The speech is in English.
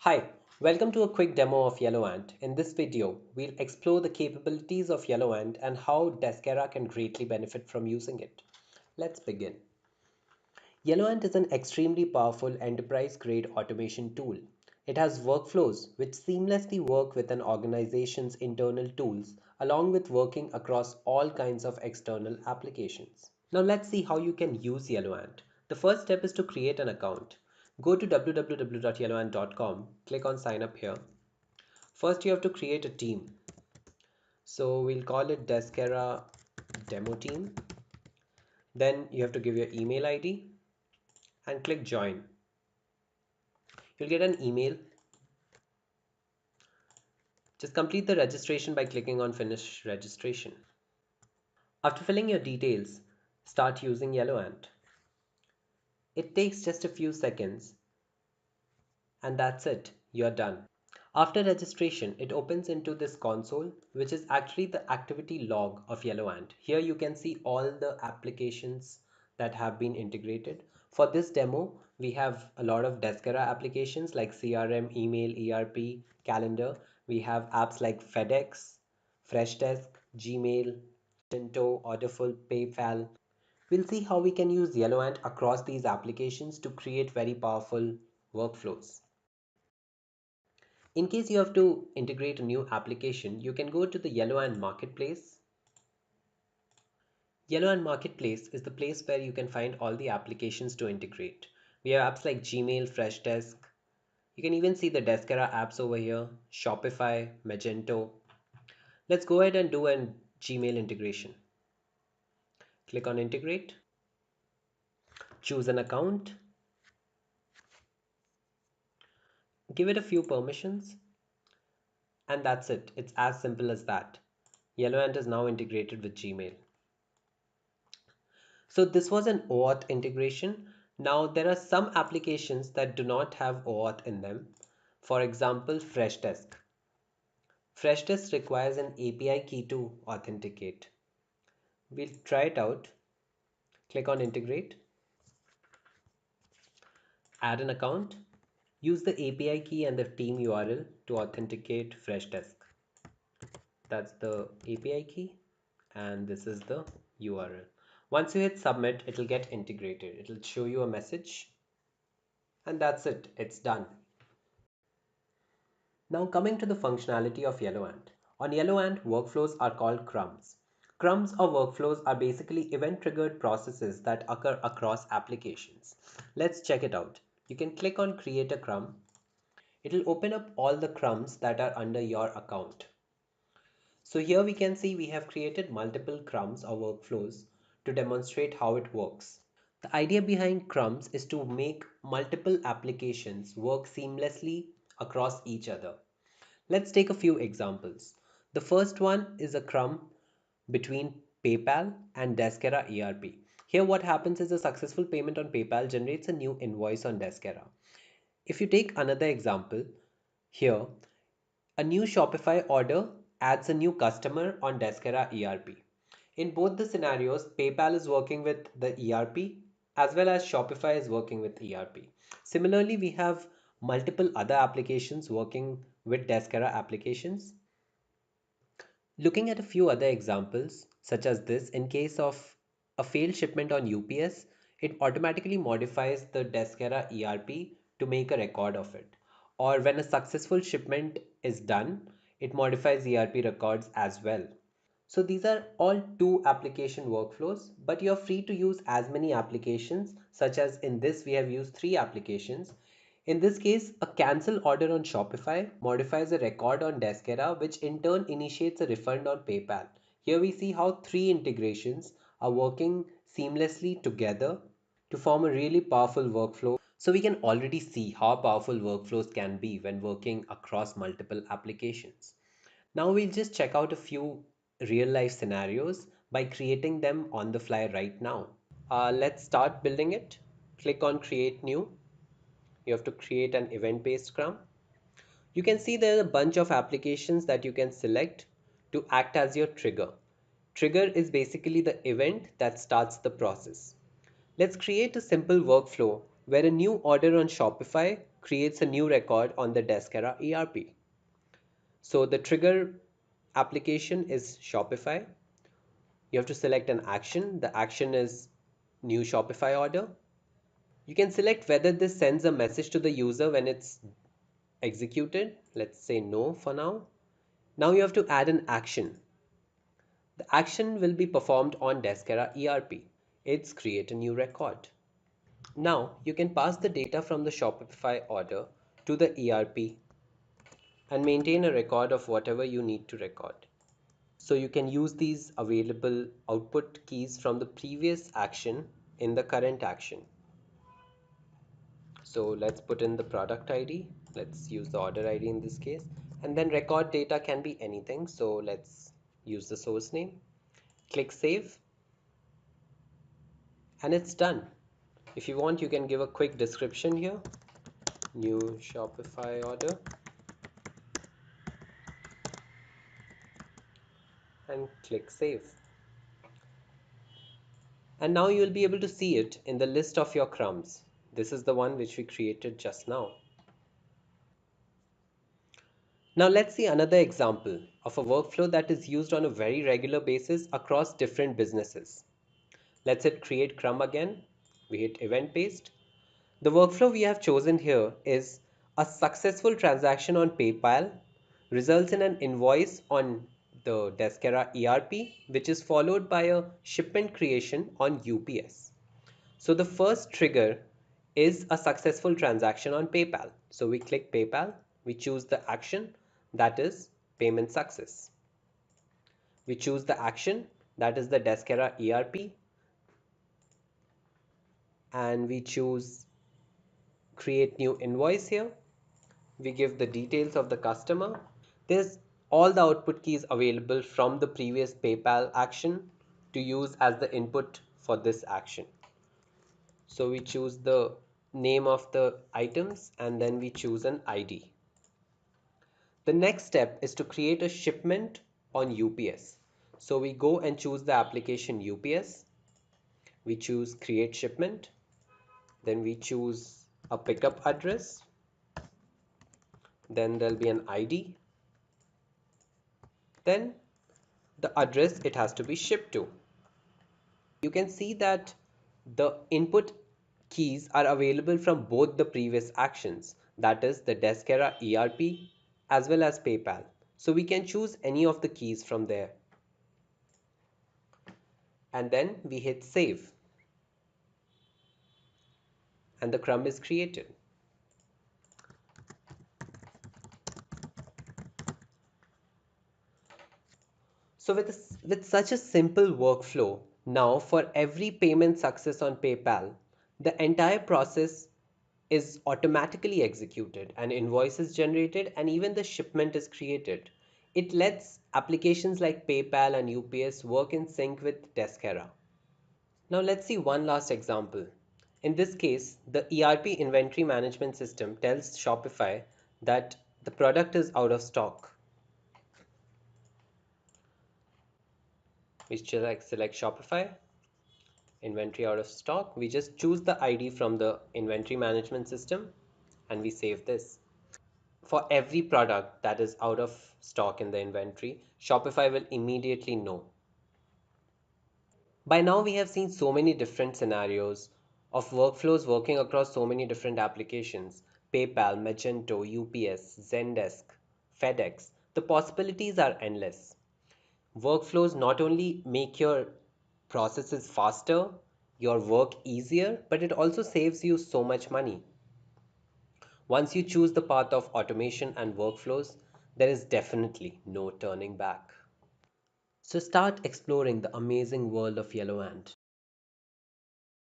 Hi, welcome to a quick demo of YellowAnt. In this video, we'll explore the capabilities of YellowAnt and how Deskera can greatly benefit from using it. Let's begin. YellowAnt is an extremely powerful enterprise-grade automation tool. It has workflows which seamlessly work with an organization's internal tools, along with working across all kinds of external applications. Now let's see how you can use YellowAnt. The first step is to create an account. Go to www.yellowant.com, click on sign up here. First you have to create a team. So we'll call it Deskera demo team. Then you have to give your email ID and click join. You'll get an email. Just complete the registration by clicking on finish registration. After filling your details, start using YellowAnt. It takes just a few seconds and that's it, you're done. After registration, it opens into this console, which is actually the activity log of YellowAnt. Here you can see all the applications that have been integrated. For this demo, we have a lot of Deskera applications like CRM, email, ERP, calendar. We have apps like FedEx, Freshdesk, Gmail, Tinto, Orderful, PayPal. We'll see how we can use YellowAnt across these applications to create very powerful workflows. In case you have to integrate a new application, you can go to the YellowAnt Marketplace. YellowAnt Marketplace is the place where you can find all the applications to integrate. We have apps like Gmail, Freshdesk. You can even see the Deskera apps over here, Shopify, Magento. Let's go ahead and do a Gmail integration. Click on Integrate, choose an account, give it a few permissions, and that's it. It's as simple as that. YellowAnt is now integrated with Gmail. So this was an OAuth integration. Now there are some applications that do not have OAuth in them. For example, Freshdesk. Freshdesk requires an API key to authenticate. We'll try it out. Click on integrate, add an account, use the API key and the team URL to authenticate Freshdesk. That's the API key and this is the URL. Once you hit submit, it'll get integrated. It'll show you a message and that's it. It's done. Now coming to the functionality of YellowAnt. On YellowAnt, workflows are called crumbs. Crumbs or workflows are basically event-triggered processes that occur across applications. Let's check it out. You can click on Create a Crumb. It'll open up all the crumbs that are under your account. So here we can see we have created multiple crumbs or workflows to demonstrate how it works. The idea behind crumbs is to make multiple applications work seamlessly across each other. Let's take a few examples. The first one is a crumb between PayPal and Deskera ERP. Here what happens is a successful payment on PayPal generates a new invoice on Deskera. If you take another example, here a new Shopify order adds a new customer on Deskera ERP. In both the scenarios, PayPal is working with the ERP as well as Shopify is working with ERP. Similarly, we have multiple other applications working with Deskera applications. Looking at a few other examples, such as this, in case of a failed shipment on UPS, it automatically modifies the Deskera ERP to make a record of it. Or when a successful shipment is done, it modifies ERP records as well. So these are all two application workflows, but you're free to use as many applications, such as in this we have used three applications. In this case, a cancel order on Shopify modifies a record on Deskera, which in turn initiates a refund on PayPal. Here we see how three integrations are working seamlessly together to form a really powerful workflow. So we can already see how powerful workflows can be when working across multiple applications. Now we'll just check out a few real life scenarios by creating them on the fly right now. Let's start building it. Click on create new. You have to create an event-based Scrum. You can see there are a bunch of applications that you can select to act as your trigger. Trigger is basically the event that starts the process. Let's create a simple workflow where a new order on Shopify creates a new record on the Deskera ERP. So the trigger application is Shopify. You have to select an action. The action is new Shopify order. You can select whether this sends a message to the user when it's executed. Let's say no for now. Now you have to add an action. The action will be performed on Deskera ERP. It's create a new record. Now you can pass the data from the Shopify order to the ERP and maintain a record of whatever you need to record. So you can use these available output keys from the previous action in the current action. So let's put in the product ID. Let's use the order ID in this case. And then record data can be anything. So let's use the source name. Click save and it's done. If you want, you can give a quick description here. New Shopify order and click save. And now you'll be able to see it in the list of your crumbs. This is the one which we created just now. Now let's see another example of a workflow that is used on a very regular basis across different businesses. Let's hit create crumb again. We hit event based. The workflow we have chosen here is a successful transaction on PayPal results in an invoice on the Deskera ERP, which is followed by a shipment creation on UPS. So the first trigger is a successful transaction on PayPal. So we click PayPal, we choose the action that is payment success. We choose the action that is the Deskera ERP and we choose create new invoice here. We give the details of the customer. There's all the output keys available from the previous PayPal action to use as the input for this action. So we choose the name of the items and then we choose an ID. The next step is to create a shipment on UPS. So we go and choose the application UPS. We choose create shipment. Then we choose a pickup address. Then there'll be an ID. Then the address it has to be shipped to. You can see that the input keys are available from both the previous actions, that is the Deskera ERP as well as PayPal. So we can choose any of the keys from there. And then we hit save and the crumb is created. So with such a simple workflow, now for every payment success on PayPal, the entire process is automatically executed, an invoice is generated, and even the shipment is created. It lets applications like PayPal and UPS work in sync with Deskera. Now let's see one last example. In this case, the ERP inventory management system tells Shopify that the product is out of stock. We select Shopify, inventory out of stock. We just choose the ID from the inventory management system and we save this. For every product that is out of stock in the inventory, Shopify will immediately know. By now, we have seen so many different scenarios of workflows working across so many different applications: PayPal, Magento, UPS, Zendesk, FedEx. The possibilities are endless. Workflows not only make your processes faster, your work easier, but it also saves you so much money. Once you choose the path of automation and workflows, there is definitely no turning back. So start exploring the amazing world of YellowAnt.